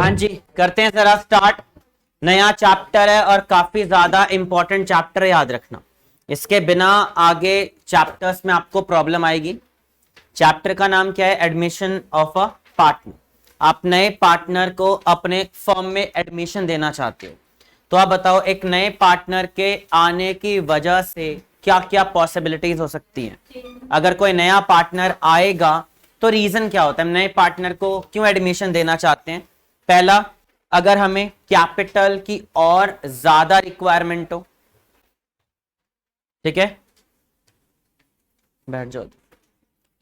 हाँ जी, करते हैं जरा स्टार्ट। नया चैप्टर है और काफी ज्यादा इंपॉर्टेंट चैप्टर है, याद रखना। इसके बिना आगे चैप्टर्स में आपको प्रॉब्लम आएगी। चैप्टर का नाम क्या है? Admission of a partner. आप नए पार्टनर को अपने फर्म में एडमिशन देना चाहते हो, तो आप बताओ एक नए पार्टनर के आने की वजह से क्या क्या पॉसिबिलिटीज हो सकती हैं। अगर कोई नया पार्टनर आएगा तो रीजन क्या होता है, नए पार्टनर को क्यों एडमिशन देना चाहते हैं? पहला, अगर हमें कैपिटल की और ज्यादा रिक्वायरमेंट हो, ठीक है, बैठ जाओ।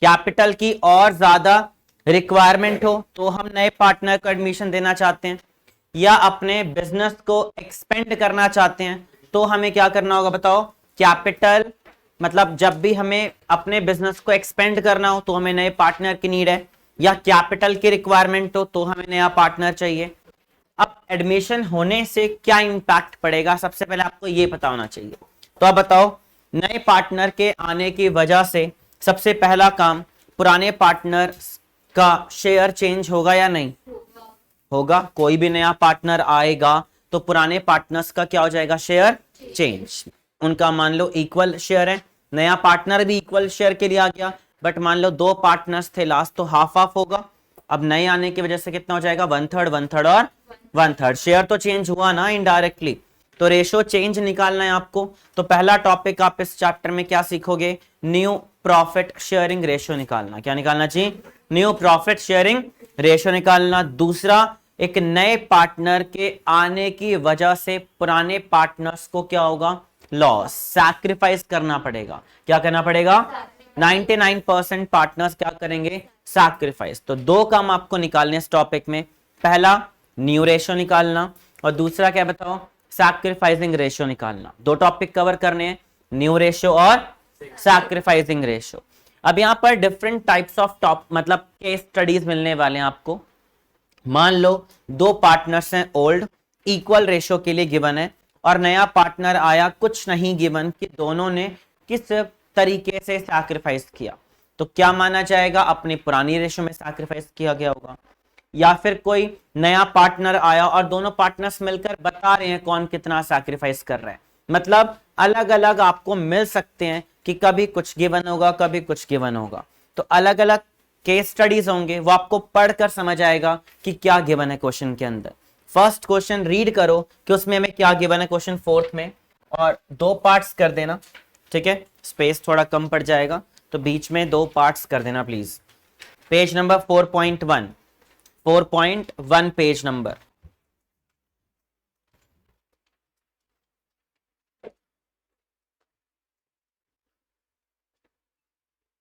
कैपिटल की और ज्यादा रिक्वायरमेंट हो तो हम नए पार्टनर को एडमिशन देना चाहते हैं, या अपने बिजनेस को एक्सपेंड करना चाहते हैं तो हमें क्या करना होगा बताओ? कैपिटल, मतलब जब भी हमें अपने बिजनेस को एक्सपेंड करना हो तो हमें नए पार्टनर की नीड है, या कैपिटल की रिक्वायरमेंट हो तो हमें नया पार्टनर चाहिए। अब एडमिशन होने से क्या इंपैक्ट पड़ेगा, सबसे पहले आपको यह पता होना चाहिए। तो आप बताओ, नए पार्टनर के आने की वजह से सबसे पहला काम, पुराने पार्टनर का शेयर चेंज होगा या नहीं होगा? कोई भी नया पार्टनर आएगा तो पुराने पार्टनर्स का क्या हो जाएगा? Share change. उनका मान लो इक्वल शेयर है, नया पार्टनर भी इक्वल शेयर के लिए आ गया, बट मान लो दो पार्टनर्स थे लास्ट, तो हाफ हाफ होगा। अब नए आने की वजह से कितना हो जाएगा? 1/3 और 1/3। शेयर तो चेंज हुआ ना इनडायरेक्टली, तो रेशो चेंज निकालना है आपको। तो पहला टॉपिक आप इस चैप्टर में क्या सीखोगे? न्यू प्रॉफिट शेयरिंग रेशो निकालना। क्या निकालना चाहिए? न्यू प्रॉफिट शेयरिंग रेशो निकालना। दूसरा, एक नए पार्टनर के आने की वजह से पुराने पार्टनर्स को क्या होगा? लॉस, सैक्रिफाइस करना पड़ेगा। क्या करना पड़ेगा? 99% पार्टनर्स क्या करेंगे? सैक्रिफाइस। तो दो काम आपको निकालने इस टॉपिक में, पहला न्यू रेशो निकालना और दूसरा क्या बताओ? सैक्रिफाइसिंग रेशो निकालना। दो टॉपिक कवर करने हैं, न्यू रेशो और सैक्रिफाइसिंग रेशो। अब यहां पर डिफरेंट टाइप्स ऑफ टॉप मतलब केस स्टडीज मिलने वाले हैं आपको। मान लो दो पार्टनर्स हैं, ओल्ड, इक्वल रेशो के लिए गिवन है, और नया पार्टनर आया, कुछ नहीं गिवन कि दोनों ने किस तरीके से सैक्रिफाइस किया, तो क्या माना जाएगा? अपनी पुरानी रेशो में सैक्रिफाइस किया गया होगा। या फिर कोई नया पार्टनर आया और दोनों पार्टनर्स मिलकर बता रहे हैं कौन कितना सैक्रिफाइस कर रहा है, मतलब अलग अलग आपको मिल सकते हैं कि कभी कुछ गिवन होगा, कभी कुछ गिवन होगा। तो अलग अलग केस स्टडीज होंगे, वो आपको पढ़कर समझ आएगा कि क्या गिवन है क्वेश्चन के अंदर। फर्स्ट क्वेश्चन रीड करो कि उसमें हमें क्या गिवन है क्वेश्चन फोर्थ में, और दो पार्ट्स कर देना, ठीक है, स्पेस थोड़ा कम पड़ जाएगा, तो बीच में दो पार्ट्स कर देना please. Page number 4.1 page number.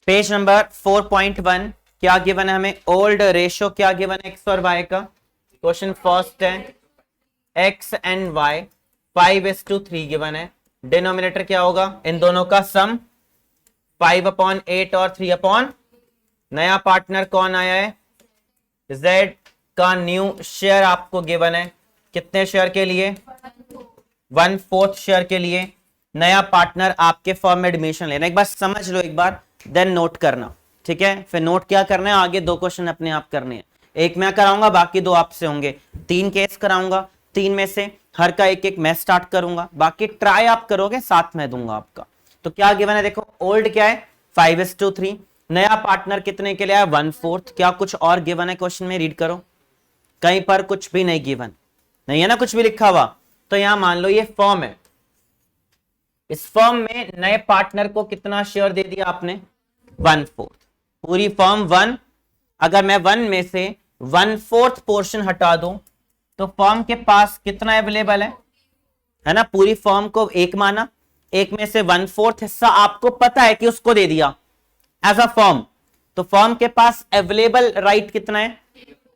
Page number 4.1 क्या गिवन है हमें? ओल्ड रेशो क्या गिवन है? एक्स और वाई का। क्वेश्चन फर्स्ट है, एक्स एंड वाई 5:3 गिवन है। डिनोमिनेटर क्या होगा? इन दोनों का सम 5/8 और 3/। नया पार्टनर कौन आया है? Z का न्यू शेयर आपको गिवन है, कितने शेयर के लिए? 1/4 शेयर के लिए नया पार्टनर आपके फर्म में एडमिशन लेना। एक बार समझ लो, एक बार देन नोट करना, ठीक है? फिर नोट क्या करना है, आगे दो क्वेश्चन अपने आप करने हैं। एक मैं कराऊंगा, बाकी दो आपसे होंगे। 3 केस कराऊंगा, 3 में से हर का एक एक मैं स्टार्ट करूंगा, बाकी ट्राई आप करोगे, साथ में दूंगा आपका। तो क्या गिवन है देखो, ओल्ड क्या है? 5:3। नया पार्टनर कितने के लिए है? 1/4। क्या कुछ और गिवन है क्वेश्चन में? रीड करो, कहीं पर कुछ भी नहीं गिवन, नहीं है ना कुछ भी लिखा हुआ। तो यहां मान लो ये फर्म है, इस फर्म में नए पार्टनर को कितना शेयर दे दिया आपने? 1/4। पूरी फर्म 1, अगर मैं 1 में से 1/4 पोर्शन हटा दूं तो फर्म के पास कितना अवेलेबल है ना? पूरी फर्म को एक माना, एक में से 1/4 हिस्सा आपको पता है कि उसको दे दिया एज अ फर्म, तो फर्म के पास अवेलेबल राइट कितना है?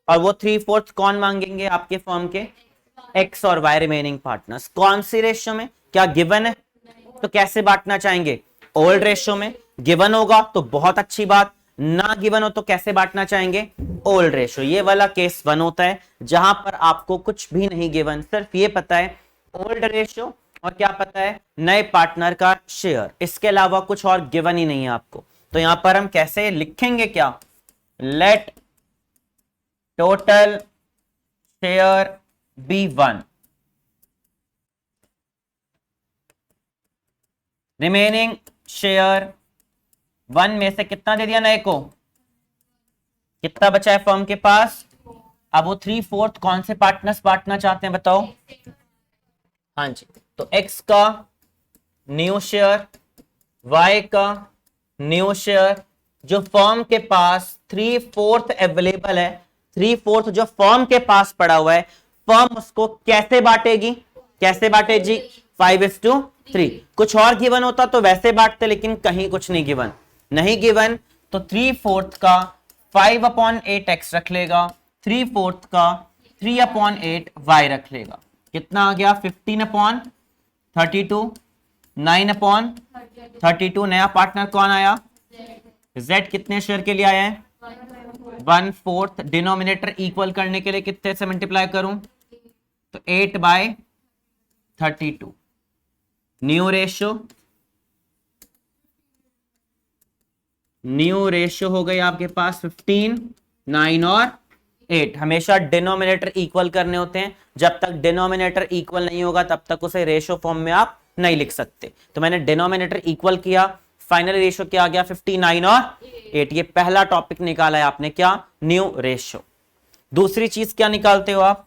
और वो 3/4 कौन मांगेंगे आपके फर्म के? एक्स और वाई रिमेनिंग पार्टनर्स। कौन सी रेशियो में? क्या गिवन है तो कैसे बांटना चाहेंगे? ओल्ड रेशियो में। गिवन होगा तो बहुत अच्छी बात, ना गिवन हो तो कैसे बांटना चाहेंगे? Old ratio. ये वाला केस 1 होता है जहां पर आपको कुछ भी नहीं गिवन, सिर्फ ये पता है ओल्ड रेशियो और क्या पता है? नए पार्टनर का शेयर। इसके अलावा कुछ और गिवन ही नहीं है आपको। तो यहां पर हम कैसे लिखेंगे? क्या? Late total share B1, remaining share 1 में से कितना दे दिया नए को, कितना बचा है फर्म के पास। अब वो 3/4 कौन से पार्टनर्स बांटना चाहते हैं बताओ। हाँ जी, तो एक्स का न्यू शेयर, वाई का न्यू शेयर, जो फर्म के पास 3/4 अवेलेबल है, 3/4 जो फर्म के पास पड़ा हुआ है, फर्म उसको कैसे बांटेगी, कैसे बांटेगी 5:3। कुछ और गिवन होता तो वैसे बांटते, लेकिन कहीं कुछ नहीं गिवन, नहीं गिवन, तो 3/4 का 5/8 एक्स रख लेगा, 3/4 का 3/8 वाई रख लेगा। कितना आ गया 15/32, 9/32। नया पार्टनर कौन आया, Z कितने शेयर के लिए आया है 1/4। डिनोमिनेटर इक्वल करने के लिए कितने से मल्टीप्लाई करूं, तो 8/32। न्यू रेशियो हो गई आपके पास 15, 9 और 8। हमेशा डिनोमिनेटर इक्वल करने होते हैं, जब तक डिनोमिनेटर इक्वल नहीं होगा तब तक उसे रेशियो फॉर्म में आप नहीं लिख सकते। तो मैंने डिनोमिनेटर इक्वल किया, फाइनल रेशियो क्या आ गया 59 और 8। ये पहला टॉपिक निकाला है आपने, क्या, न्यू रेशियो। दूसरी चीज क्या निकालते हो आप,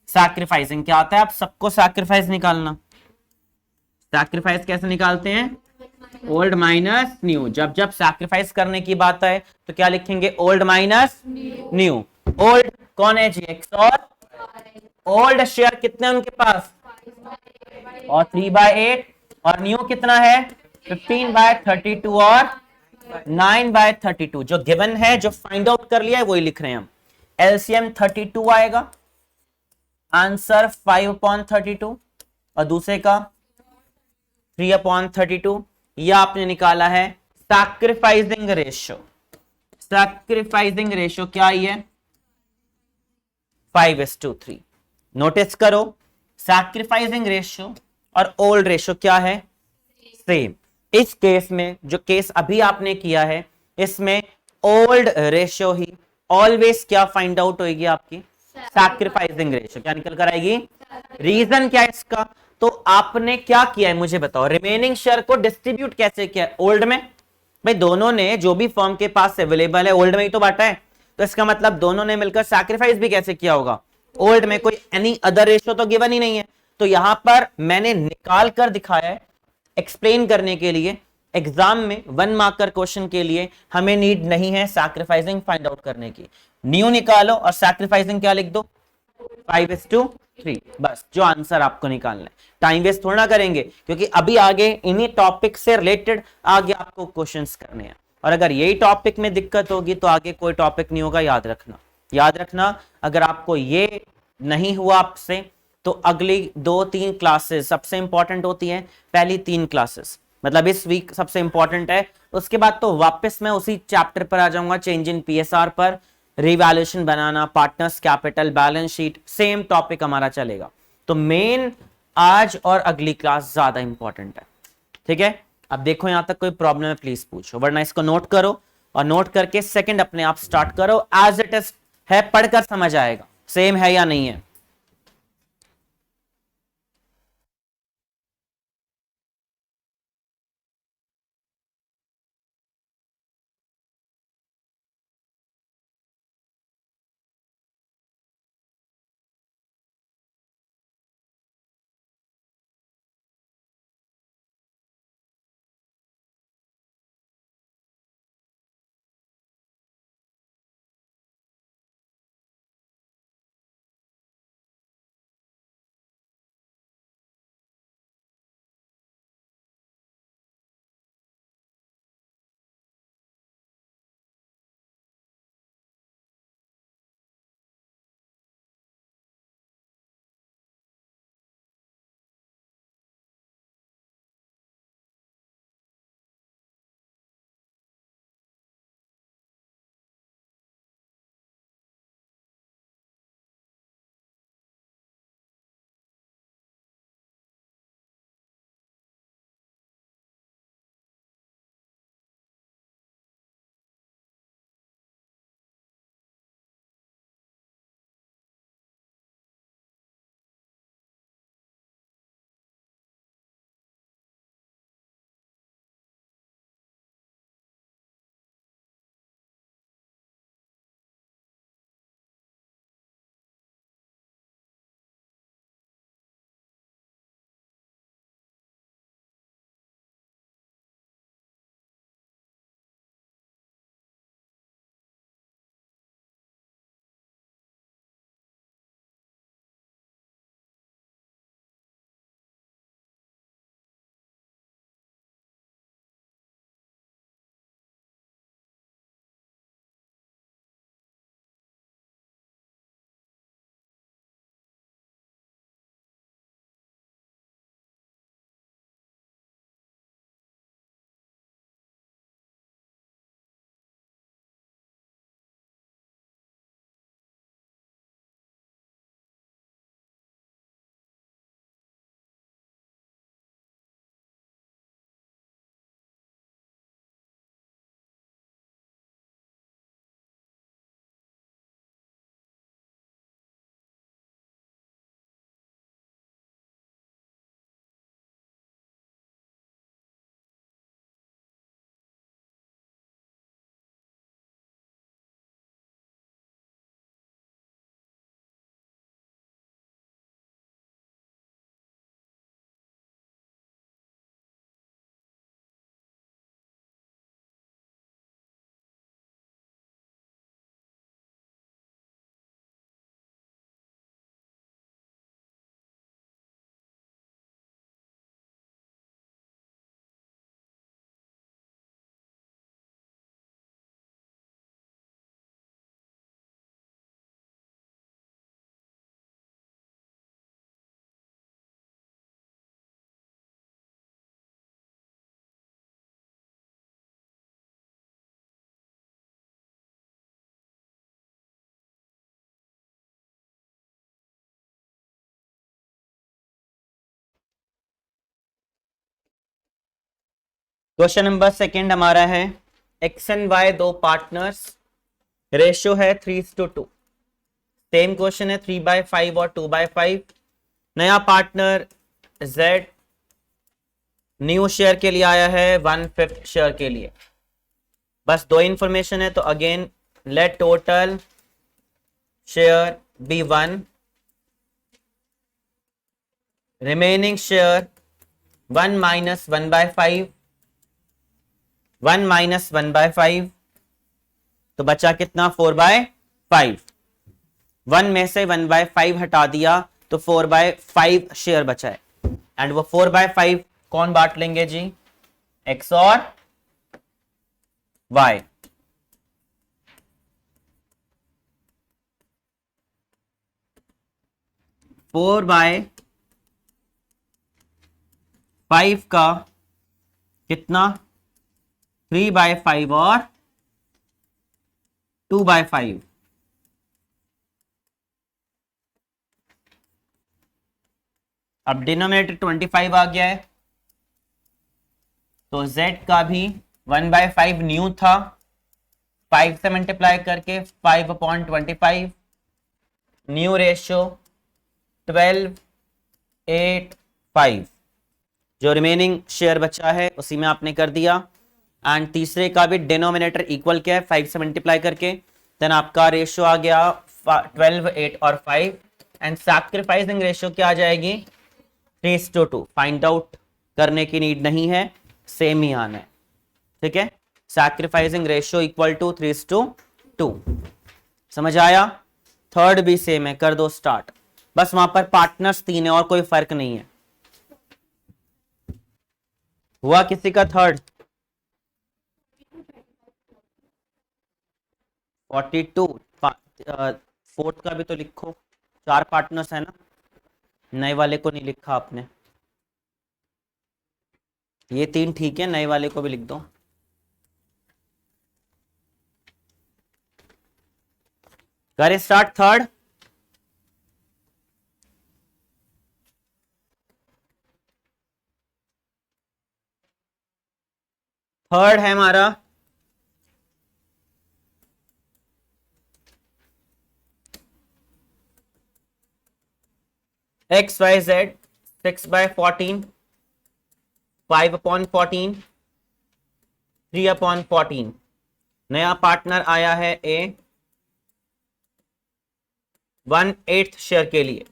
सैक्रिफाइसिंग। क्या आता है, आप सबको सैक्रिफाइस निकालना। सैक्रिफाइस कैसे निकालते हैं, ओल्ड माइनस न्यू। जब जब सैक्रिफाइस करने की बात है तो क्या लिखेंगे, ओल्ड माइनस न्यू। ओल्ड कौन है जी, एक्स, और ओल्ड शेयर कितने उनके पास, और 3/8, और न्यू कितना है 15/32 और 9/32। जो गिवन है, जो फाइंड आउट कर लिया है वही लिख रहे हैं हम। एलसीएम 32 आएगा, आंसर 5/32, और दूसरे का 3/32। यह आपने निकाला है सैक्रिफाइसिंग रेशियो। सैक्रिफाइसिंग रेशियो क्या आई है 5:3। नोटिस करो, सैक्रिफाइसिंग रेशियो और ओल्ड रेशियो क्या है, सेम। इस केस में, जो केस अभी आपने किया है, इसमें ओल्ड रेशियो ही ऑलवेज क्या फाइंड आउट होगी आपकी, सैक्रिफाइसिंग रेशियो क्या निकल कर आएगी। रीजन क्या है इसका, तो आपने क्या किया है मुझे बताओ, रिमेनिंग शेयर को डिस्ट्रीब्यूट कैसे किया है, ओल्ड में। भाई दोनों ने जो भी फर्म के पास अवेलेबल है ओल्ड में ही तो बांटा है, तो इसका मतलब दोनों ने मिलकर सैक्रिफाइस भी कैसे किया होगा, ओल्ड में। कोई एनी अदर रेशियो तो गिवन ही नहीं है, तो यहां पर मैंने निकाल कर दिखाया है एक्सप्लेन करने के लिए। एग्जाम में 1 मार्कर क्वेश्चन के लिए हमें नीड नहीं है सैक्रिफाइसिंग फाइंड आउट करने की। न्यू निकालो और सैक्रिफाइसिंग क्या लिख दो 5:3, बस जो आंसर आपको निकालना है। टाइम वेस्ट थोड़ा ना करेंगे, क्योंकि अभी आगे इन्हीं टॉपिक से रिलेटेड आगे आपको क्वेश्चंस करने हैं, और अगर यही टॉपिक में दिक्कत होगी तो आगे कोई टॉपिक नहीं होगा। याद रखना, याद रखना, अगर आपको ये नहीं हुआ आपसे तो अगली 2-3 क्लासेस सबसे इंपॉर्टेंट होती हैं। पहली 3 क्लासेस मतलब इस वीक सबसे इंपॉर्टेंट है, उसके बाद तो वापस मैं उसी चैप्टर पर आ जाऊंगा, चेंज इन पीएसआर पर, रिवैल्यूएशन बनाना, partners capital, balance sheet, same topic हमारा चलेगा। तो मेन आज और अगली क्लास ज्यादा इंपॉर्टेंट है, ठीक है। अब देखो यहां तक कोई प्रॉब्लम है प्लीज पूछो, वरना इसको नोट करो और नोट करके सेकंड अपने आप स्टार्ट करो। एज इट इज है, पढ़कर समझ आएगा सेम है या नहीं है। क्वेश्चन नंबर सेकंड हमारा है एक्स एंड वाई दो पार्टनर्स, रेशियो है 3:2। सेम क्वेश्चन है 3/5 और 2/5। नया पार्टनर जेड न्यू शेयर के लिए आया है 1/5 शेयर के लिए। बस दो इंफॉर्मेशन है, तो again let total share be 1, remaining share 1 - 1/5, 1 - 1/5, तो बचा कितना 4/5। 1 में से 1/5 हटा दिया तो 4/5 शेयर बचा है। एंड वो 4/5 कौन बांट लेंगे जी? एक्स और वाई। फोर बाय 5 का कितना 3/5 और 2/5। अब डिनोमिनेटर 25 आ गया है, तो z का भी 1/5 न्यू था, 5 से मल्टीप्लाई करके 5/25, न्यू रेशियो 12/8/5। जो रिमेनिंग शेयर बचा है उसी में आपने कर दिया। एंड तीसरे का भी डिनोमिनेटर इक्वल क्या है 5 से मल्टीप्लाई करके, देन आपका रेशियो आ गया 12/8 और 5। एंड सैक्रिफाइसिंग रेशियो क्या आ जाएगी 3:2। फाइंड आउट करने की नीड नहीं है, सेम ही आना है, ठीक है। Sacrificing ratio equal to 3:2। समझ आया? थर्ड भी सेम है, कर दो स्टार्ट। बस वहां पर पार्टनर्स 3 है और कोई फर्क नहीं है। हुआ किसी का थर्ड? 42। फोर्थ का भी तो लिखो, 4 पार्टनर्स है ना, नए वाले को नहीं लिखा आपने। ये 3 ठीक है, नए वाले को भी लिख दो। करें स्टार्ट थर्ड। थर्ड है हमारा XYZ 6/14, 5/14, 3/14। नया पार्टनर आया है A 1/8 शेयर के लिए।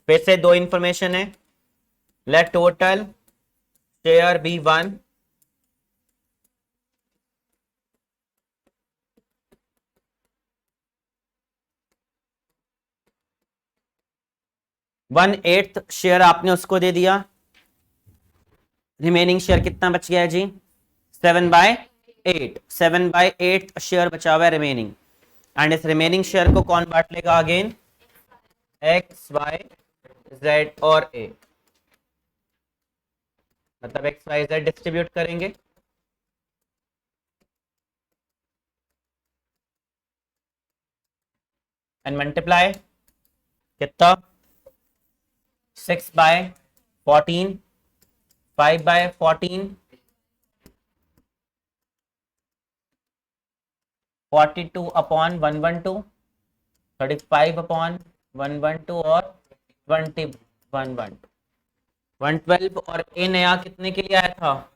फिर से दो इंफॉर्मेशन है, let total share be 1, one eighth share आपने उसको दे दिया। रिमेनिंग शेयर कितना बच गया है जी 7/8। 7/8 शेयर बचा हुआ है रिमेनिंग। एंड इस रिमेनिंग शेयर को कौन बांट लेगा? अगेन एक्स वाई जेड और ए, मतलब एक्स वाई जेड डिस्ट्रीब्यूट करेंगे। एंड मल्टीप्लाई कितना 6/14, 5/14, 42/112, 35/112 और 21/112। 112 और ए नया कितने के लिए आया था?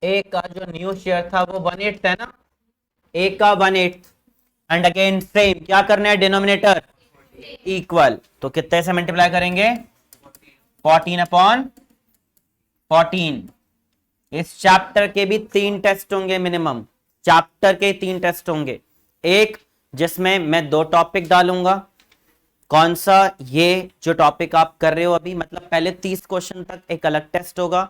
ए का जो न्यू शेयर था वो 1/8 है ना, ए का 1/8। एंड अगेन सेम क्या करना है, डिनोमिनेटर इक्वल, तो कितने से मल्टीप्लाई करेंगे 14/14। इस चैप्टर के भी 3 टेस्ट होंगे मिनिमम, चैप्टर के 3 टेस्ट होंगे। एक जिसमें मैं 2 टॉपिक डालूंगा, कौन सा? ये जो टॉपिक आप कर रहे हो अभी, मतलब पहले 30 क्वेश्चन तक एक अलग टेस्ट होगा,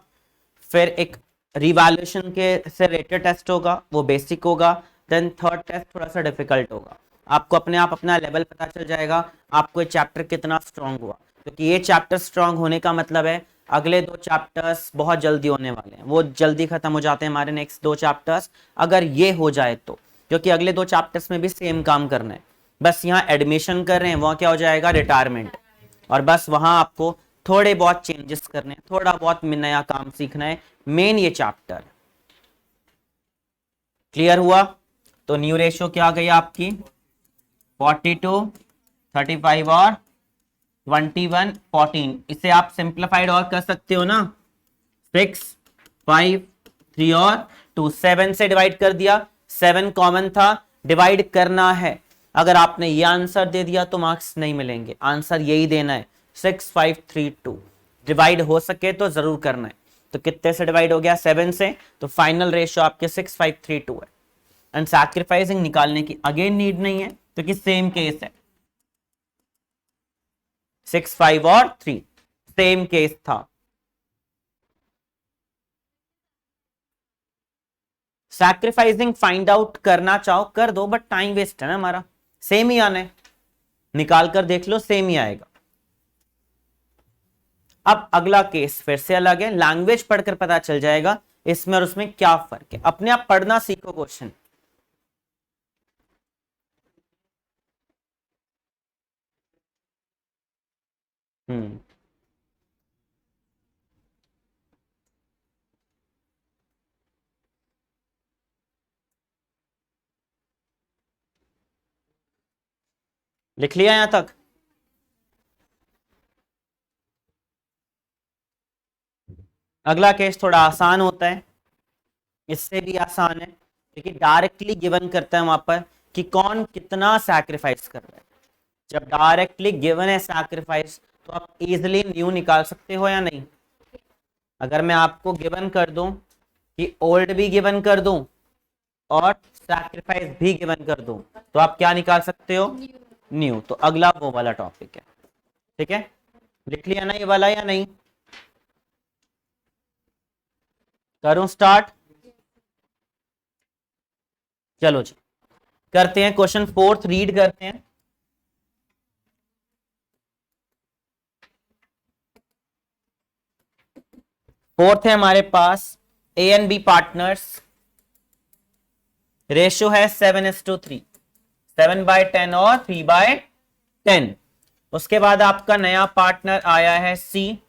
फिर एक रिवैल्यूएशन के से रिलेटेड टेस्ट होगा, वो बेसिक होगा। देन थर्ड टेस्ट थोड़ा सा डिफिकल्ट होगा। आपको अपने आप अपना लेवल पता चल जाएगा आपको ये चैप्टर कितना स्ट्रांग हुआ, क्योंकि ये चैप्टर स्ट्रांग होने का मतलब है अगले 2 चैप्टर्स बहुत जल्दी होने वाले हैं, वो जल्दी खत्म हो जाते हैं हमारे नेक्स्ट 2 चैप्टर्स अगर ये हो जाए तो, क्योंकि अगले 2 चैप्टर्स में भी सेम काम करना है। बस यहाँ एडमिशन कर रहे हैं, वहाँ क्या हो जाएगा रिटायरमेंट, और बस वहाँ आपको थोड़े बहुत चेंजेस करने हैं, थोड़ा बहुत नया काम सीखना है, मेन ये चैप्टर। क्लियर हुआ? तो न्यू रेशियो क्या गई आपकी 42, 35 और 21, 14। इसे आप सिंप्लीफाइड और कर सकते हो ना, 6, 5, 3 और 2, 7 से डिवाइड कर दिया, 7 कॉमन था, डिवाइड करना है। अगर आपने ये आंसर दे दिया तो मार्क्स नहीं मिलेंगे, आंसर यही देना है 6, 5, 3, 2। डिवाइड हो सके तो जरूर करना है। तो कितने से डिवाइड हो गया 7 से, तो फाइनल रेशियो आपके 6, 5, 3, 2 है। एंड सैक्रिफाइसिंग निकालने की अगेन नीड नहीं है क्योंकि सेम केस है, 6, 5 और 3 सेम केस था। सैक्रिफाइसिंग फाइंड आउट करना चाहो कर दो, बट टाइम वेस्ट है ना हमारा, सेम ही आना है, निकाल कर देख लो सेम ही आएगा। अब अगला केस फिर से अलग है, लैंग्वेज पढ़कर पता चल जाएगा इसमें और उसमें क्या फर्क है। अपने आप पढ़ना सीखो क्वेश्चन। लिख लिया यहां तक? अगला केस थोड़ा आसान होता है, इससे भी आसान है, लेकिन डायरेक्टली गिवन करता है वहां पर कि कौन कितना सैक्रिफाइस कर रहा है। जब डायरेक्टली गिवन है सैक्रिफाइस तो आप इजिली न्यू निकाल सकते हो या नहीं? अगर मैं आपको गिवन कर दूं कि ओल्ड भी गिवन कर दूं और सैक्रिफाइस भी गिवन कर दूं तो आप क्या निकाल सकते हो? न्यू। तो अगला वो वाला टॉपिक है, ठीक है? लिख लिया ना ये वाला या नहीं? करूं स्टार्ट? चलो जी करते हैं, क्वेश्चन 4 रीड करते हैं। फोर्थ है हमारे पास A and B partners, ratio है 7:3, 7/10 और 3/10। उसके बाद आपका नया पार्टनर आया है सी।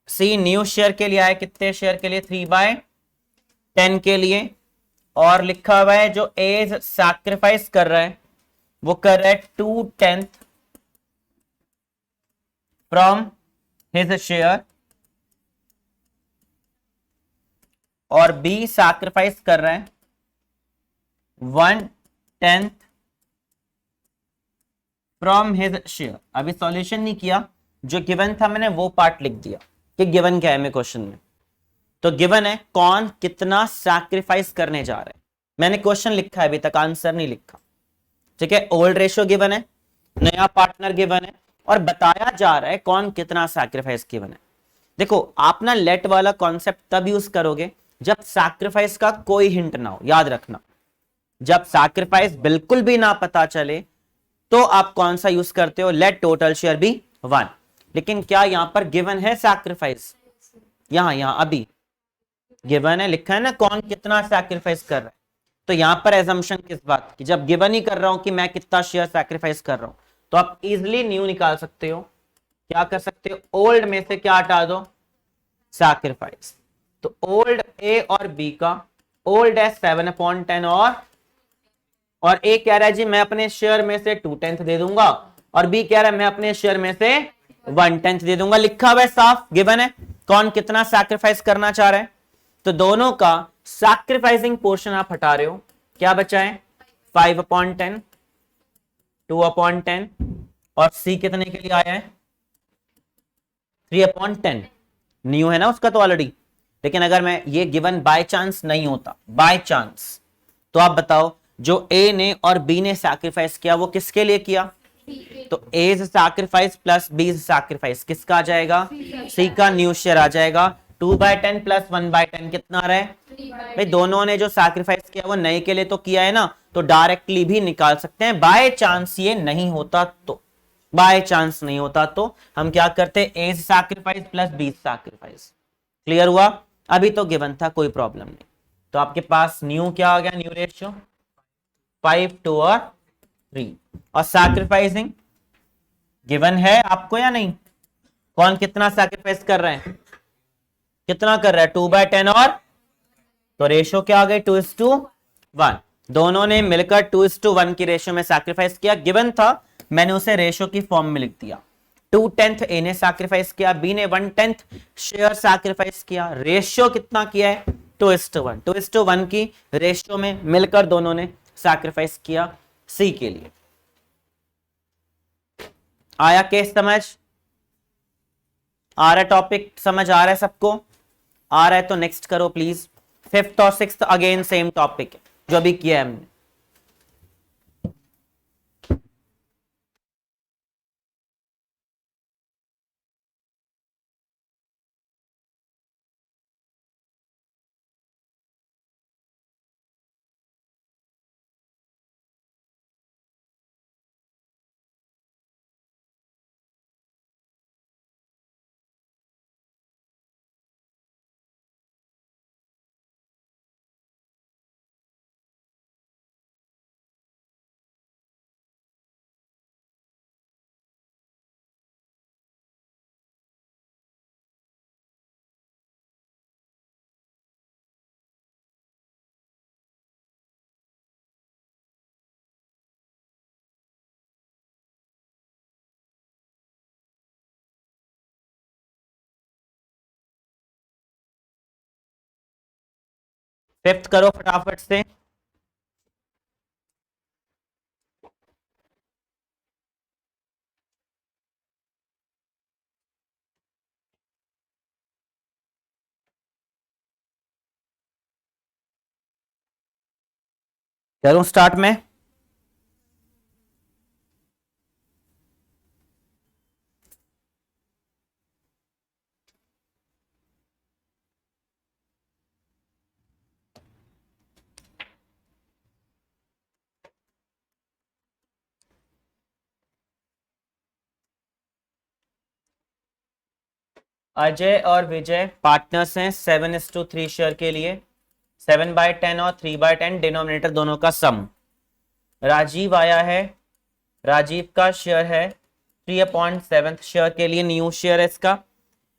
सी न्यू शेयर के लिए आया, कितने शेयर के लिए? 3/10 के लिए। और लिखा हुआ है जो एज सैक्रिफाइस कर रहा है वो कर रहा है 2/10 फ्रॉम हिज शेयर, और बी सैक्रिफाइस कर रहा है 1/10 फ्रॉम हिज शेयर। अभी सॉल्यूशन नहीं किया, जो गिवन था मैंने वो पार्ट लिख दिया कि गिवन क्या है मैं क्वेश्चन में। तो गिवन है कौन कितना सैक्रिफाइस करने जा रहा है, मैंने क्वेश्चन लिखा है अभी तक आंसर नहीं लिखा, ठीक है? ओल्ड रेशियो गिवन है, नया पार्टनर गिवन है, और बताया जा रहा है कौन कितना सैक्रिफाइस गिवन है। देखो आप ना लेट वाला कॉन्सेप्ट तब यूज करोगे जब सैक्रिफाइस का कोई हिंट ना हो, याद रखना। जब सैक्रिफाइस बिल्कुल भी ना पता चले तो आप कौन सा यूज करते हो? Let total share be 1। लेकिन क्या यहां पर गिवन है सैक्रिफाइस? यहां अभी गिवन है, लिखा है ना कौन कितना सैक्रिफाइस कर रहा है। तो यहां पर एजम्पशन किस बात की? जब गिवन ही कर रहा हूं कि मैं कितना शेयर सैक्रिफाइस कर रहा हूं तो आप इजिली न्यू निकाल सकते हो। क्या कर सकते हो? ओल्ड में से क्या हटा दो? सैक्रिफाइस। तो ओल्ड ए और बी का, ओल्ड है 7/10 और ए कह रहा है जी मैं अपने शेयर में से 2/10 दे दूंगा, और बी कह रहा है मैं अपने शेयर में से 1/10 दे दूंगा। लिखा हुआ है साफ, गिवन है कौन कितना सैक्रिफाइस करना चाह रहा है। तो दोनों का सैक्रिफाइसिंग पोर्शन आप हटा रहे हो, क्या बचा है? 5/10, 2/10, और सी कितने के लिए आया है? 3/10। न्यू है ना उसका तो ऑलरेडी। लेकिन अगर मैं ये गिवन बाय चांस नहीं होता, बाय चांस, तो आप बताओ जो ए ने और बी ने सैक्रिफाइस किया वो किसके लिए किया? तो ए सैक्रिफाइस प्लस बी सैक्रिफाइस किसका आ जाएगा? सी का न्यू शेयर आ जाएगा। 2/10 प्लस 1/10 कितना आ रहा है? भाई दोनों ने जो सैक्रिफाइस किया वो नए के लिए तो किया है ना, तो डायरेक्टली भी निकाल सकते हैं। बाय चांस ये नहीं होता तो, बाय चांस नहीं होता तो हम क्या करते? A sacrifice plus B sacrifice. Clear हुआ? अभी तो गिवन था, कोई प्रॉब्लम नहीं। तो आपके पास न्यू क्या आ गया? न्यू रेशियो 5, 2 और 3। और सैक्रिफाइसिंग गिवन है आपको या नहीं? कौन कितना सैक्रिफाइस कर रहे हैं, कितना कर रहा है 2/10 और तो रेशो क्या आ गई 2:1। दोनों ने मिलकर 2:1 की रेशो में सैक्रिफाइस किया। गिवन था मैंने उसे रेशो की फॉर्म में लिख दिया। 2/10 ए ने सैक्रिफाइस किया, बी ने 1/10 शेयर सैक्रिफाइस किया। रेशियो कितना किया है 2:1। 2:1 की रेशियो में मिलकर दोनों ने सैक्रिफाइस किया सी के लिए। आया केस समझ, आ रहा है टॉपिक समझ आ रहा है सबको, आ रहा है तो नेक्स्ट करो प्लीज। फिफ्थ और सिक्स्थ अगेन सेम टॉपिक है जो अभी किया है हमने। फिफ्थ करो फटाफट से। करूं स्टार्ट में। अजय और विजय पार्टनर्स हैं 7:3 शेयर के लिए। 7/10 और 3/10 डिनोमिनेटर दोनों का सम। राजीव आया है, राजीव का शेयर है 3/7 शेयर के लिए, न्यू शेयर है इसका।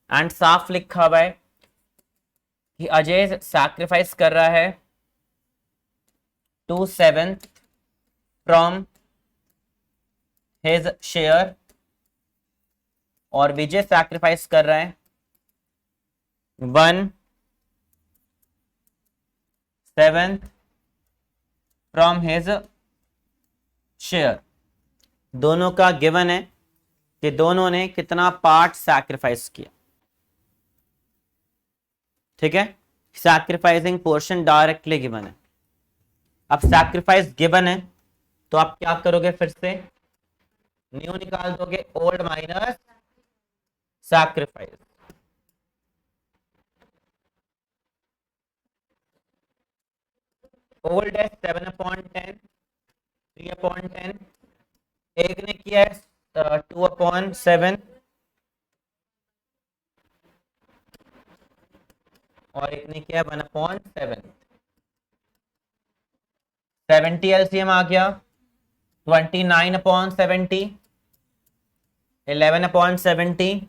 एंड साफ लिखा हुआ है कि अजय सैक्रिफाइस कर रहा है 2/7 फ्रॉम हिज शेयर और विजय सैक्रिफाइस कर रहा है 1/7 फ्रॉम हिज शेयर। दोनों का गिवन है कि दोनों ने कितना पार्ट सैक्रिफाइस किया। ठीक है, सैक्रिफाइसिंग पोर्शन डायरेक्टली गिवन है। अब सैक्रिफाइस गिवन है तो आप क्या करोगे, फिर से न्यू निकाल दोगे, ओल्ड माइनस सैक्रिफाइस। ओल्ड है 7/10, 3/10, एक ने किया है 2/7 और एक ने किया 1/7। 70 एलसीएम आ गया 29/70, 11/70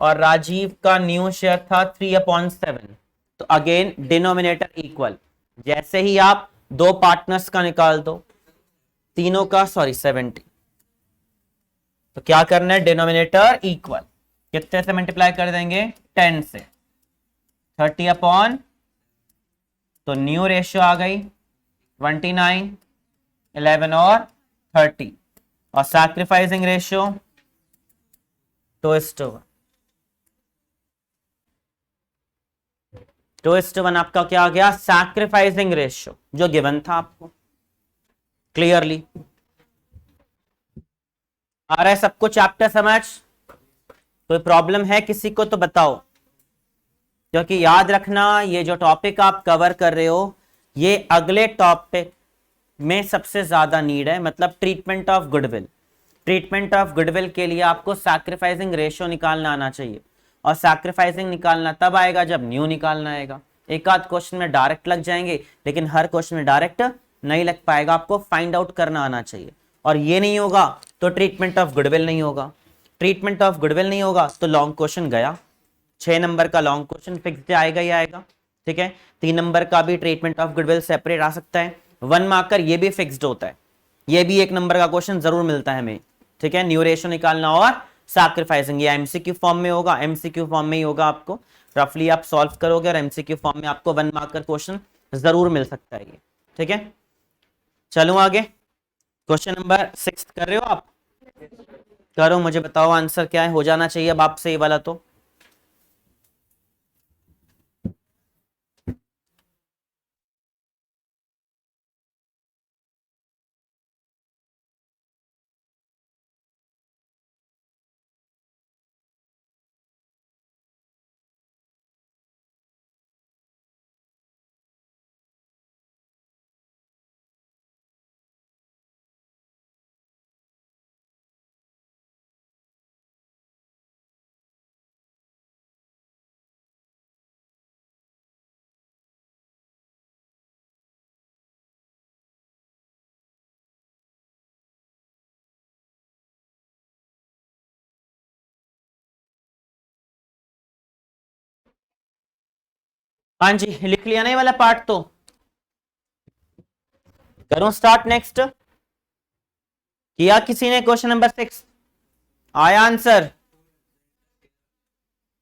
और राजीव का न्यू शेयर था 3/7। तो अगेन डिनोमिनेटर इक्वल। जैसे ही आप दो पार्टनर्स का निकाल दो, तीनों का, सॉरी 70, तो क्या करना है डिनोमिनेटर इक्वल। कितने से मल्टीप्लाई कर देंगे 10 से, 30/, तो न्यू रेशियो आ गई 29, 11 और 30 और सैक्रिफाइसिंग रेशियो 2:1। 2:1 आपका क्या आ गया सैक्रिफाइसिंग रेशियो जो गिवन था आपको। क्लियरली आ रहा है सबको चैप्टर समझ? कोई प्रॉब्लम है किसी को तो बताओ, क्योंकि याद रखना ये जो टॉपिक आप कवर कर रहे हो ये अगले टॉपिक में सबसे ज्यादा नीड है, मतलब treatment of goodwill. Treatment of goodwill के लिए आपको सैक्रिफाइसिंग रेशियो निकालना आना चाहिए, और सैक्रिफाइसिंग निकालना तब आएगा जब न्यू निकालना आएगा। एक आध क्वेश्चन में डायरेक्ट लग जाएंगे, लेकिन हर क्वेश्चन में डायरेक्ट नहीं लग पाएगा, आपको फाइंड आउट करना आना चाहिए। और ये नहीं होगा तो ट्रीटमेंट ऑफ गुडविल नहीं होगा। ट्रीटमेंट ऑफ गुडविल नहीं होगा तो लॉन्ग क्वेश्चन गया। 6 नंबर का लॉन्ग क्वेश्चन फिक्स आएगा ही आएगा, ठीक है। 3 नंबर का भी ट्रीटमेंट ऑफ गुडविल सेपरेट आ सकता है। 1 मार्कर ये भी फिक्स्ड होता है, ये भी 1 नंबर का क्वेश्चन जरूर मिलता है हमें, ठीक है। न्यू रेशियो निकालना और सैक्रिफाइसिंग, ये एमसीक्यू फॉर्म में होगा, एमसीक्यू फॉर्म में ही होगा, आपको रफली आप सॉल्व करोगे और एमसीक्यू फॉर्म में आपको 1 मार्कर क्वेश्चन जरूर मिल सकता है ये, ठीक है। चलो आगे, क्वेश्चन नंबर 6 कर रहे हो आप? करो, मुझे बताओ आंसर क्या है, हो जाना चाहिए अब आपसे ये वाला तो। हाँ जी, लिख लिया नहीं वाला पार्ट तो करूं स्टार्ट नेक्स्ट? किया किसी ने क्वेश्चन नंबर 6? आया आंसर?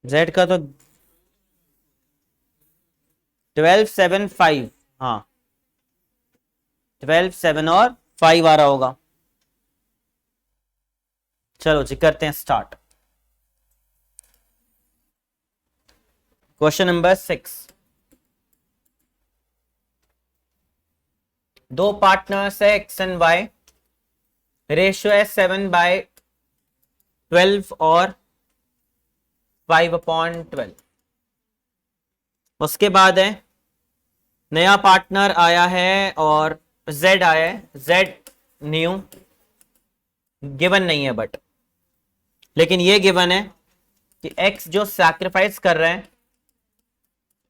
जेड का तो 12 7 5, हाँ 12 7 और 5 आ रहा होगा। चलो जी करते हैं स्टार्ट। क्वेश्चन नंबर 6, दो पार्टनर्स है एक्स एंड वाई, रेशियो है 7/12 और 5/12। उसके बाद है नया पार्टनर आया है और z आया है, z न्यू गिवन नहीं है बट, लेकिन ये गिवन है कि x जो सैक्रिफाइस कर रहे हैं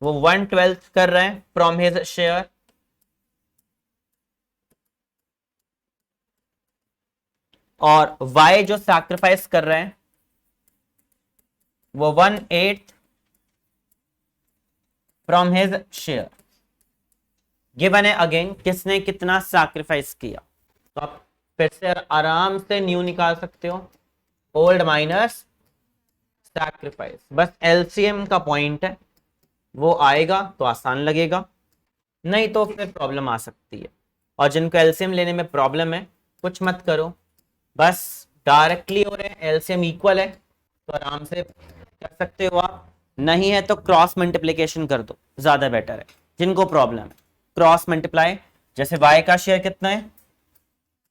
वो 1/12 कर रहे हैं फ्रॉम हिज शेयर, और y जो सैक्रिफाइस कर रहे हैं वो 1/8 फ्रॉम हिज शेयर। गिवन है अगेन किसने कितना सैक्रिफाइस किया, तो आप फिर से आराम से न्यू निकाल सकते हो, ओल्ड माइनस सैक्रिफाइस, बस एलसीएम का पॉइंट है, वो आएगा तो आसान लगेगा, नहीं तो फिर प्रॉब्लम आ सकती है। और जिनको एलसीएम लेने में प्रॉब्लम है कुछ मत करो, बस डायरेक्टली हो रहे हैं, एलसीएम इक्वल है तो आराम से कर सकते हो आप, नहीं है तो क्रॉस मल्टीप्लिकेशन कर दो, ज्यादा बेटर है। जिनको प्रॉब्लम है क्रॉस मल्टीप्लाई, जैसे y का शेयर कितना है,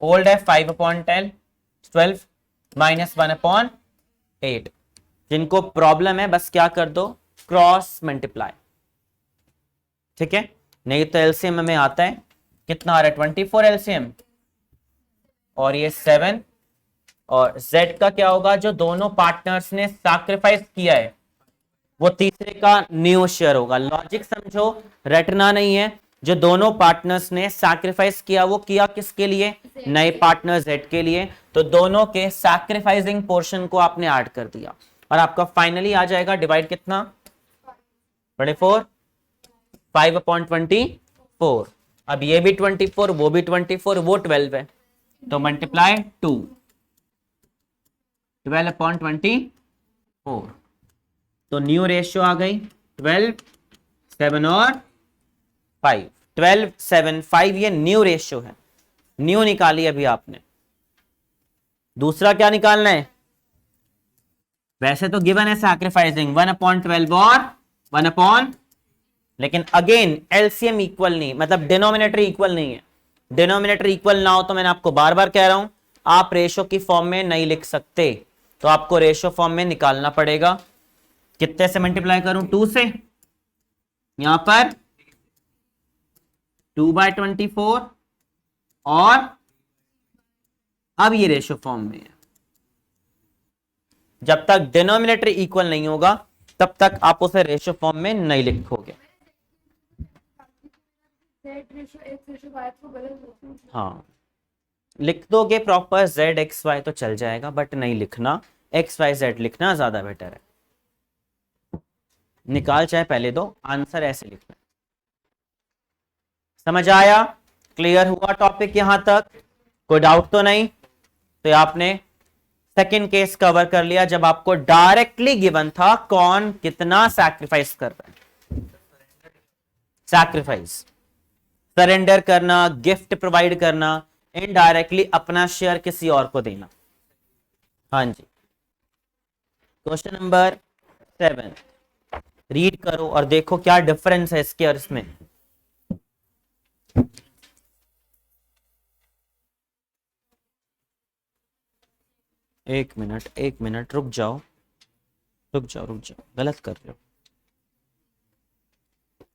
ओल्ड है 5/10 12 माइनस 1/8, जिनको प्रॉब्लम है बस क्या कर दो क्रॉस मल्टीप्लाई, ठीक है। नहीं तो एलसीएम में आता है कितना आ रहा है 24 एलसीएम, और ये 7, और z का क्या होगा जो दोनों पार्टनर्स ने सैक्रिफाइस किया है वो तीसरे का न्यू शेयर होगा। लॉजिक समझो, रटना नहीं है। जो दोनों पार्टनर्स ने सैक्रिफाइस किया वो किया किसके लिए, नए पार्टनर z के लिए, तो दोनों के सैक्रिफाइसिंग पोर्शन को आपने ऐड कर दिया और आपका फाइनली आ जाएगा डिवाइड कितना 24 5/24। अब ये भी 24 वो भी 24 वो 12 है तो मल्टीप्लाई 2 12/24, तो न्यू रेशियो आ गई 12 7 और 5, 12 7 5 ये न्यू रेशियो है, न्यू निकाली अभी आपने। दूसरा क्या निकालना है, वैसे तो गिवन है सैक्रिफाइसिंग 1/12 और 1/, लेकिन अगेन एलसीएम इक्वल नहीं, मतलब डिनोमिनेटर इक्वल नहीं है। डिनोमिनेटर इक्वल ना हो तो मैंने आपको बार बार कह रहा हूं आप रेशो की फॉर्म में नहीं लिख सकते, तो आपको रेशो फॉर्म में निकालना पड़ेगा। कितने से मल्टीप्लाई करूं, 2 से, यहां पर 2/24, और अब ये रेशो फॉर्म में है। जब तक डिनोमिनेटर इक्वल नहीं होगा तब तक आप उसे रेशो फॉर्म में नहीं लिखोगे। हाँ लिख दोगे प्रॉपर z x y तो चल जाएगा, बट नहीं लिखना, XYZ लिखना ज्यादा बेटर है। निकाल चाहे पहले दो, आंसर ऐसे लिखना। समझ आया? क्लियर हुआ टॉपिक यहां तक? कोई डाउट तो नहीं? तो आपने सेकंड केस कवर कर लिया जब आपको डायरेक्टली गिवन था कौन कितना सैक्रिफाइस कर रहा है। सैक्रिफाइस, सरेंडर करना, गिफ्ट प्रोवाइड करना, इनडायरेक्टली अपना शेयर किसी और को देना। हाँ जी। क्वेश्चन नंबर 7 रीड करो और देखो क्या डिफरेंस है इसके और इसमें। एक मिनट रुक जाओ, गलत कर रहे हो।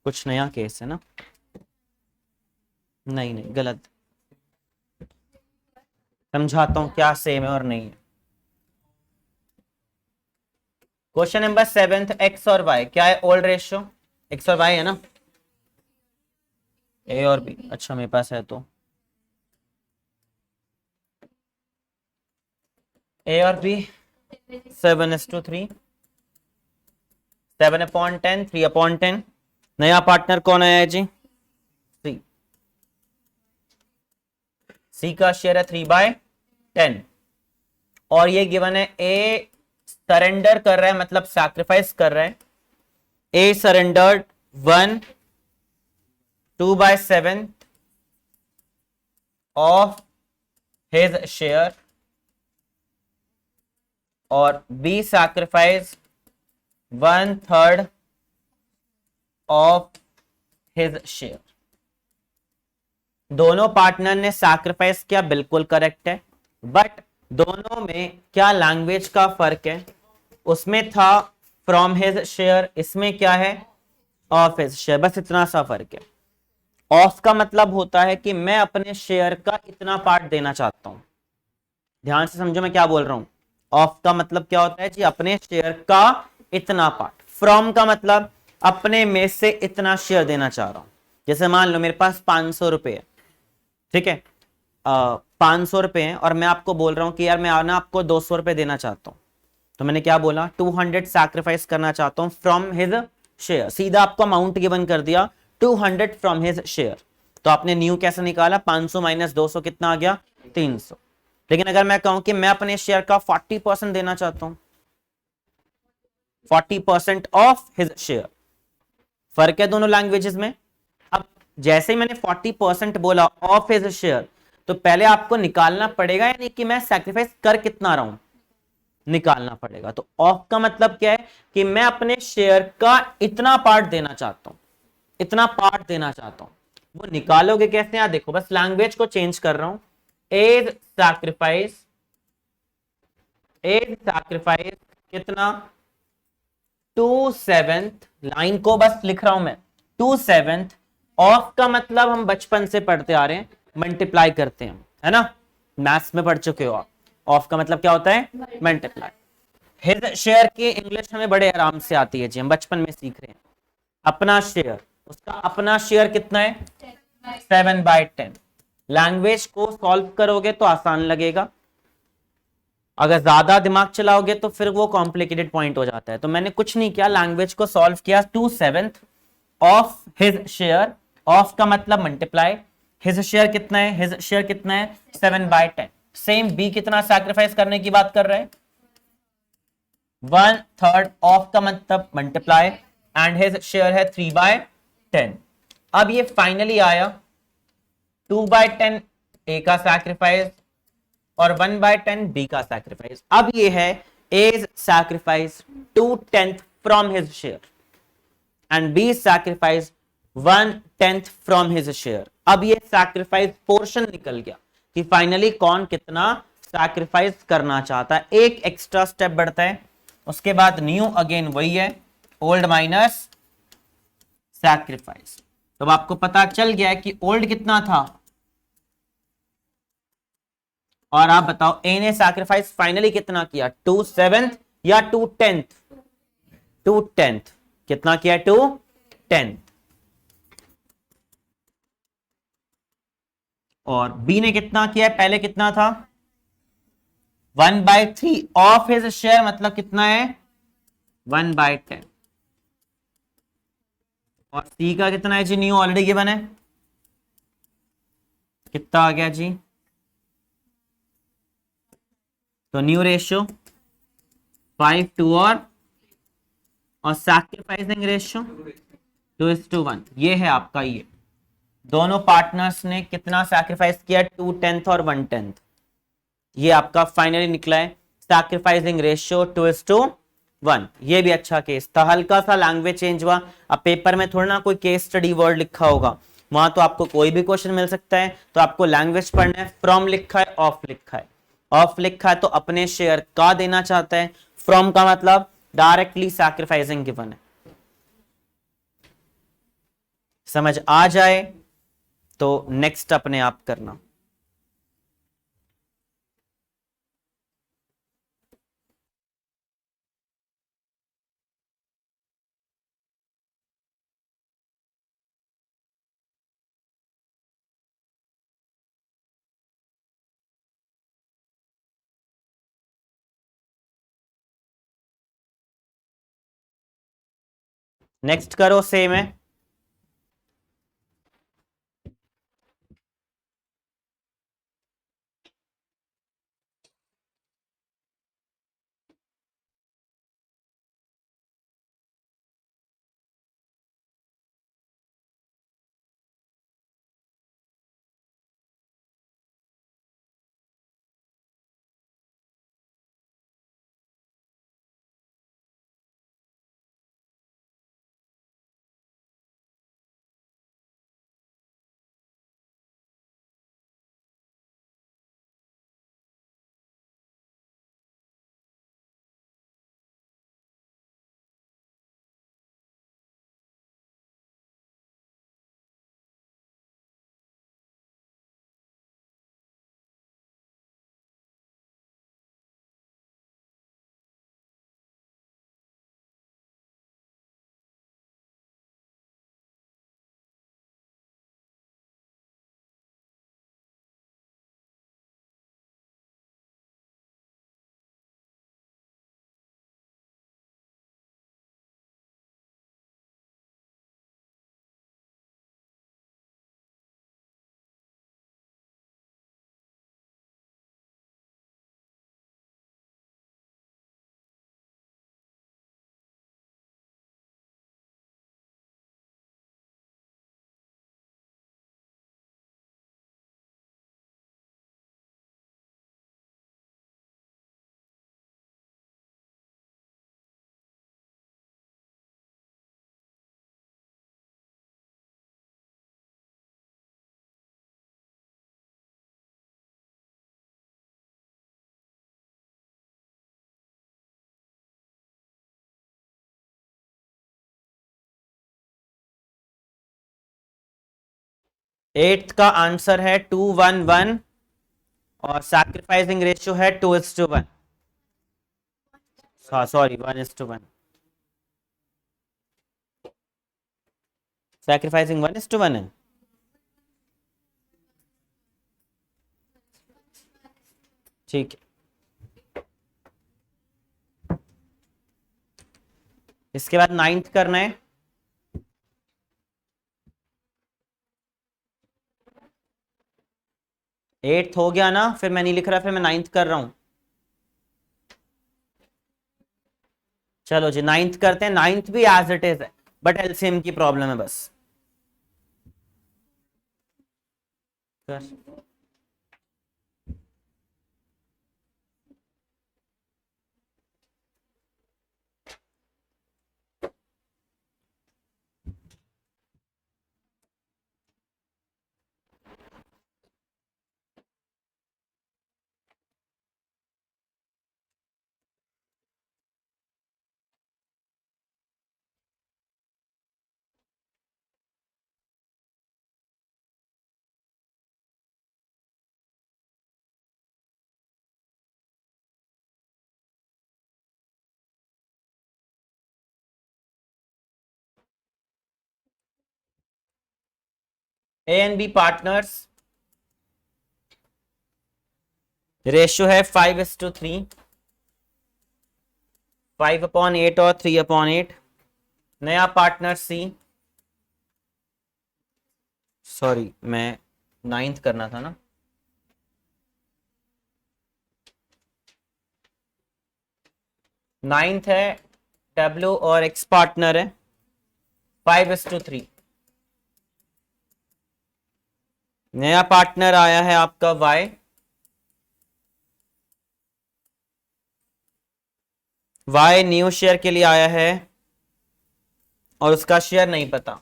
कुछ नया केस है ना? नहीं गलत, समझाता हूं क्या सेम है और नहीं है। क्वेश्चन नंबर 7 एक्स और वाई क्या है? ओल्ड रेशियो एक्स और वाई है ना, ए और बी। अच्छा मेरे पास है तो ए और बी 7:3, 7/10, 3/10। नया पार्टनर कौन आया है जी? सी। सी का शेयर है 3/10 और ये गिवन है ए सरेंडर कर रहा है, मतलब सैक्रिफाइस कर रहा है। A surrendered 1/2/7 of his share और B sacrifice 1/3 of his share. दोनों पार्टनर ने सैक्रिफाइस किया, बिल्कुल करेक्ट है, बट दोनों में क्या लैंग्वेज का फर्क है? उसमें था फ्रॉम हिज शेयर, इसमें क्या है? Of his share. बस इतना सा फर्क है। ऑफ का मतलब होता है कि मैं अपने शेयर का इतना पार्ट देना चाहता हूं। ध्यान से समझो मैं क्या बोल रहा हूं। ऑफ का मतलब क्या होता है जी? अपने शेयर का इतना पार्ट। फ्रॉम का मतलब अपने में से इतना शेयर देना चाह रहा हूं। जैसे मान लो मेरे पास 500 रुपए है, ठीक है, 500 रुपए हैं और मैं आपको बोल रहा हूं कि यार मैं ना आपको 200 रुपए देना चाहता हूं। तो मैंने क्या बोला? 200 सैक्रिफाइस करना चाहता हूं फ्रॉम हिज शेयर। सीधा आपको अमाउंट गिवन कर दिया 200 फ्रॉम हिज शेयर। तो आपने न्यू कैसे निकाला? 500 माइनस 200 कितना आ गया? 300। लेकिन अगर मैं कहूं कि मैं अपने शेयर का 40% देना चाहता हूं, 40% ऑफ हिज शेयर, फर्क है दोनों लैंग्वेजेस में। अब जैसे ही मैंने 40% बोला ऑफ हिज शेयर, तो पहले आपको निकालना पड़ेगा यानी कि मैं सैक्रिफाइस कर कितना रहा हूं, निकालना पड़ेगा। तो ऑफ का मतलब क्या है? कि मैं अपने शेयर का इतना पार्ट देना चाहता हूं, इतना पार्ट देना चाहता हूं। वो निकालोगे कैसे? यहां देखो, बस लैंग्वेज को चेंज कर रहा हूं। एज सैक्रिफाइस, एज सैक्रिफाइस कितना? 2/7। लाइन को बस लिख रहा हूं मैं, 2/7। ऑफ का मतलब हम बचपन से पढ़ते आ रहे हैं, मल्टीप्लाई करते हैं, है ना? मैथ्स में पढ़ चुके हो आप। ऑफ का मतलब क्या होता है? मल्टीप्लाई। हिज शेयर की इंग्लिश हमें बड़े आराम से आती है जी, हम बचपन में सीख रहे हैं। अपना शेयर, उसका अपना शेयर कितना है? 7/10। लैंग्वेज को सॉल्व करोगे तो आसान लगेगा, अगर ज्यादा दिमाग चलाओगे तो फिर वो कॉम्प्लिकेटेड पॉइंट हो जाता है। तो मैंने कुछ नहीं किया, लैंग्वेज को सॉल्व किया। 2/7 ऑफ हिज शेयर, ऑफ का मतलब मल्टीप्लाई, हिज शेयर कितना है? हिज शेयर कितना है? 7/10। सेम बी कितना सैक्रिफाइस करने की बात कर रहे हैं? 1/3 ऑफ का मतलब मल्टीप्लाई एंड हिज शेयर है 3/10। अब ये फाइनली आया 2/10 ए का सैक्रिफाइस और 1/10 बी का सैक्रिफाइस। अब ये है as sacrifice 2/10 from his share and B sacrifice 1/10 from his share. अब ये सैक्रिफाइस पोर्शन निकल गया कि फाइनली कौन कितना सैक्रिफाइस करना चाहता है। एक एक्स्ट्रा स्टेप बढ़ता है, उसके बाद न्यू अगेन वही है, ओल्ड माइनस सैक्रिफाइस। तो अब आपको पता चल गया है कि ओल्ड कितना था, और आप बताओ ए ने सैक्रिफाइस फाइनली कितना किया? 2/7 या 2/10? 2/10 कितना किया? 2/10। और बी ने कितना किया? पहले कितना था? 1/3 ऑफ हिज शेयर मतलब कितना है 1/10। और सी का कितना है जी, न्यू ऑलरेडी गिवन है, कितना आ गया जी, तो न्यू रेशियो 5:2 और सैक्रिफाइसिंग रेशियो 2:1। ये है आपका, ये दोनों पार्टनर्स ने कितना सैक्रिफाइस किया, 2/10 और 1/10। ये आपका फाइनली निकला है सैक्रिफाइसिंग रेशियो 2:1। ये भी अच्छा केस था, हल्का सा लैंग्वेज चेंज हुआ। अब पेपर में थोड़ा ना कोई केस स्टडी वर्ड लिखा होगा, वहां तो आपको कोई भी क्वेश्चन मिल सकता है, तो आपको लैंग्वेज पढ़ना है। फ्रॉम लिखा है, ऑफ लिखा है, ऑफ लिखा है तो अपने शेयर का देना चाहता है, फ्रॉम का मतलब डायरेक्टली सैक्रिफाइसिंग गिवन है। समझ आ जाए तो नेक्स्ट अपने आप करना। नेक्स्ट करो, सेम है। एट्थ का आंसर है 2:1:1 और सैक्रिफाइसिंग रेशियो है 2:1। सॉरी 1:1, सैक्रिफाइसिंग 1:1 है। ठीक है, इसके बाद नाइन्थ करना है। एट्थ हो गया ना, फिर मैं नहीं लिख रहा, फिर मैं नाइन्थ कर रहा हूं। चलो जी नाइन्थ करते हैं, नाइन्थ भी एज इट इज है, बट एलसीएम की प्रॉब्लम है बस। कर 'A' and 'B' partners ratio है 5:3, 5/8 और 3/8। नया पार्टनर सी, सॉरी मैं 9th करना था ना, नाइन्थ है, डब्ल्यू और एक्स पार्टनर है, 5:3। नया पार्टनर आया है आपका वाई, वाई न्यू शेयर के लिए आया है और उसका शेयर नहीं पता।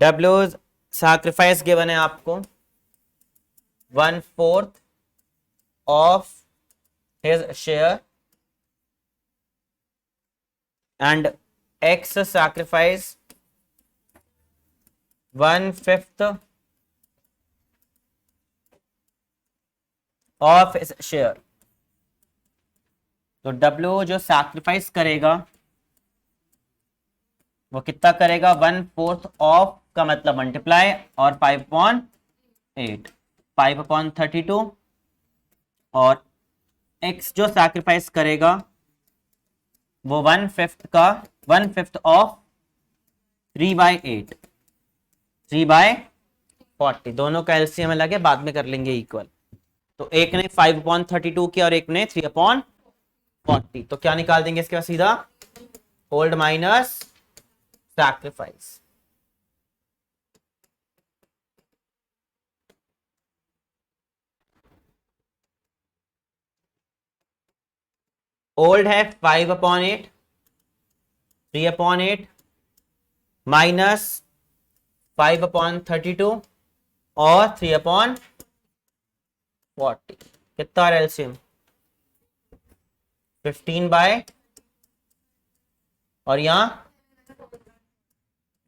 डब्ल्यू सैक्रिफाइस गिवन है आपको 1/4 of his share and x sacrifice 1/5 of his share. तो डब्ल्यू जो सैक्रिफाइस करेगा वो कितना करेगा, 1/4 ऑफ का मतलब मल्टीप्लाई और 5/8, 5/32। और x जो सैक्रिफाइस करेगा वो 1/5 ऑफ 3/8, 3/40। दोनों का एलसीएम लगे, बाद में कर लेंगे इक्वल। तो एक ने 5/32 किया और एक ने 3/40। तो क्या निकाल देंगे इसके बाद सीधा, ओल्ड माइनस सैक्रिफाइस। ओल्ड है 5/8, 3/8 माइनस 5/32 और 3/40। कितना एलसीएम, 15 और यहां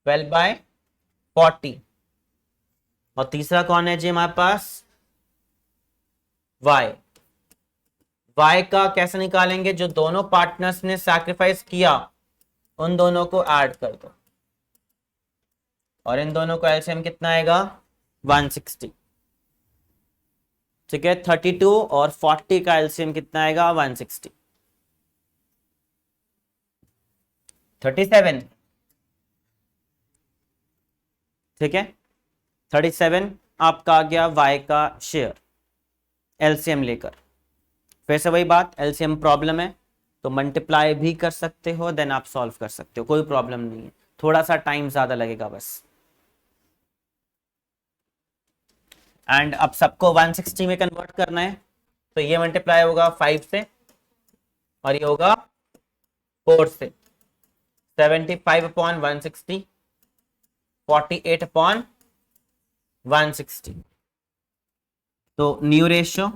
12/40। और तीसरा कौन है जी हमारे पास, y। y का कैसे निकालेंगे, जो दोनों पार्टनर्स ने सैक्रिफाइस किया उन दोनों को ऐड कर दो और इन दोनों का एलसीएम कितना आएगा, 160। ठीक है, 32 और 40 का एलसीएम कितना आएगा, 160। 37, ठीक है, 37 आपका आ गया y का शेयर एलसीएम लेकर। फिर से वही बात, एलसीएम प्रॉब्लम है तो मल्टीप्लाई भी कर सकते हो, देन आप सॉल्व कर सकते हो, कोई प्रॉब्लम नहीं है, थोड़ा सा टाइम ज्यादा लगेगा बस। एंड अब सबको 160 में कन्वर्ट करना है, तो ये मल्टीप्लाई होगा 5 से और ये होगा 4 से। 75/160, 48/160। तो न्यू रेशियो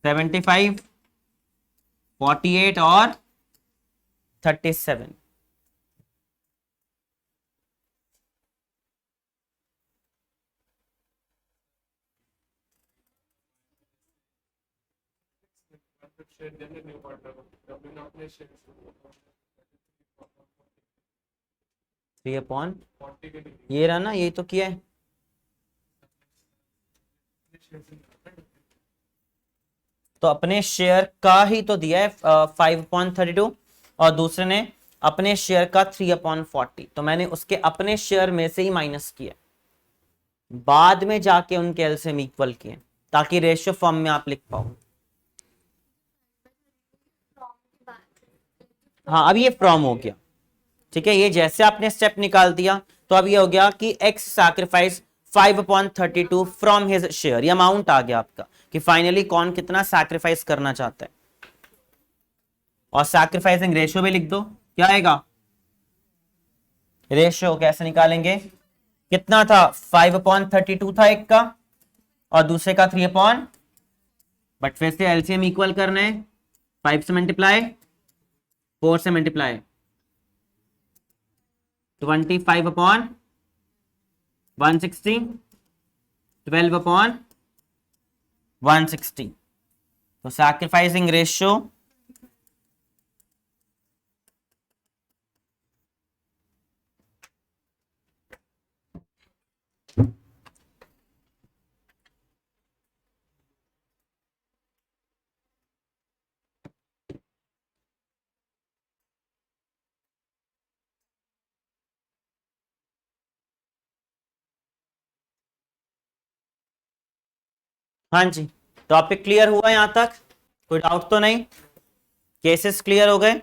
75, 48 और 37। थ्री अपॉन, ये रहा ना, यही तो किया है। तो अपने शेयर का ही तो दिया है 5/32 और दूसरे ने अपने शेयर का 3/40। तो मैंने उसके अपने शेयर में से ही माइनस किया, बाद में जाके उनके एलसीएम इक्वल किए ताकि रेशियो फॉर्म में आप लिख पाओ। हाँ, अब ये फ्रॉम हो गया, ठीक है। ये जैसे आपने स्टेप निकाल दिया तो अब ये हो गया कि x sacrifice 5/32 from his share, ये अमाउंट आ गया आपका कि फाइनली कौन कितना सैक्रिफाइस करना चाहता है। और सैक्रिफाइसिंग रेशियो भी लिख दो, क्या आएगा, रेशियो कैसे निकालेंगे, कितना था 5/32 था एक का और दूसरे का 3, बट फिर से एलसीएम इक्वल करना है, 5 से मल्टीप्लाई, 4 से मल्टीप्लाई, 25/160, 12/160। तो सैक्रिफाइसिंग रेशियो हाँ जी, टॉपिक क्लियर हुआ यहाँ तक? कोई डाउट तो नहीं? केसेस क्लियर हो गए?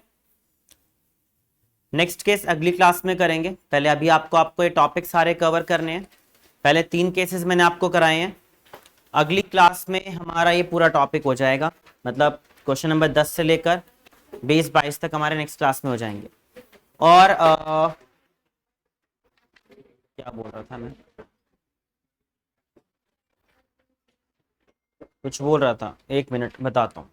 नेक्स्ट केस अगली क्लास में करेंगे, पहले अभी आपको ये टॉपिक सारे कवर करने हैं। पहले 3 केसेस मैंने आपको कराए हैं, अगली क्लास में हमारा ये पूरा टॉपिक हो जाएगा, मतलब क्वेश्चन नंबर 10 से लेकर 20-22 तक हमारे नेक्स्ट क्लास में हो जाएंगे। और क्या बोल रहा था मैं, कुछ बोल रहा था, 1 मिनट बताता हूँ।